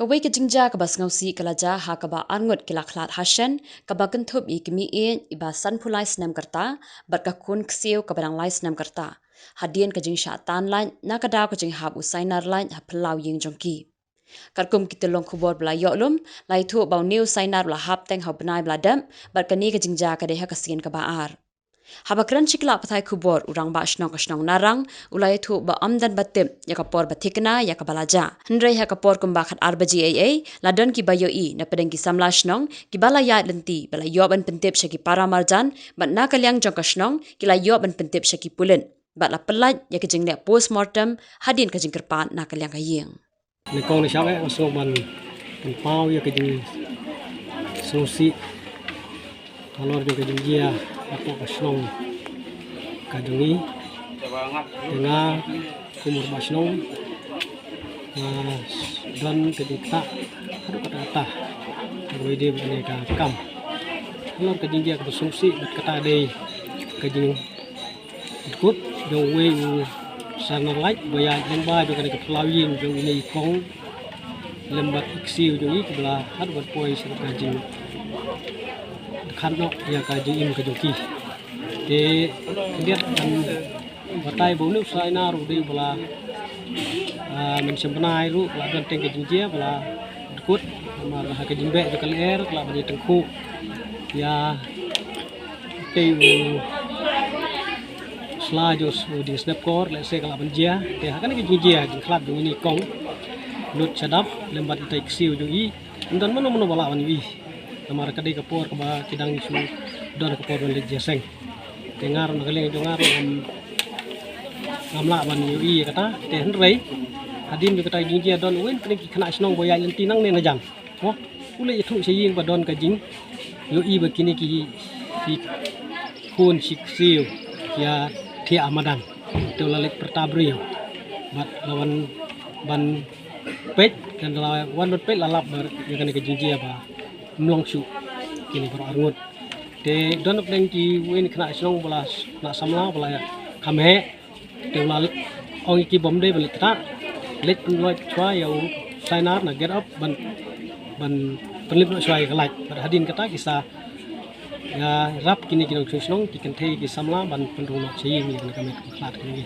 Kawai ka jingja ka bas ngausi kalaja ha ka ba angot kilaklat hasyan ka ba kentup I kemi iba san pulai senam kerta bat ka kun ksiu ka badang lai senam kerta. Hadian ka jing sya tan lain na ka daw ka jing hap usai nar lain ha pelau ying jongki. Karkum kita long kubor bela yoklum lai tu bau new sainar bela hap teng ha benai bela dam bat ka ni ka jingja ka deha ka sin ka ba ar. Haba keren cikla patai kubor urang ba snong narang ulai tu ba amdan batim ya kapor batikna ya kabalaja. Hendrai ha kapor kumbakat arbaji ladon ki bayo I na pedeng ki samla snong ki bala ya lenti bala yoban pentip syaki para marjan bat na kalyang jong ka snong ki la yoban pentip syaki pulen bat la pelat ya ka jing postmortem hadin ka jing kerpan na kalyang ka yeng. Nekong ni siapa masuk ban pau ya kejing solusi kalau juga kejing dia apa kasnong kajongi dengan kumur basnong dan kedita ada kata kalau dia mereka kam kalau kejing dia bersolusi kata deh kejing ikut jauh sana like bayar lembah juga ada kelawin jauh ini kong lembat iksiu jauh ini kebelah ada berpoi serta kajing kanok ya kajing im kajoki lihat dan batai bau ni usai naru di belah mensembenai ru belah dan teng kajing dia belah ikut marah kajing bek juga ler belah banyak tengku ya teu selajos di snapcore lese kalau benjia teh kan ke jinjia di klub ini kong lut sadap lembat ita iksiu jui dan mana bala wan wi kamar kadi kapor ka kidang isu don kapor don le jeseng tengar nagaleng jongar ngamla wan wi kata teh henrei hadim juga tai jinjia don wen kini kena snong boya lentinang ne najam oh ule itu seying ba don ka jing yo I begini ki kun siksiu ya Tia Amadan itu lalik pertabrio bat lawan ban pet dan lawan pet lalap ber yang ke jinjia ba mlongsu kini ber arngut te don peng ki wen kena snong belas na samla bela kame te lalik ong ki bom de belit ta let loi chwa yo sainar na get up ban penlip no chwa ka like ber hadin kata kisah ya rap kini snong ki kan thei ki samla ban pendung no chei mi kan kami klat kini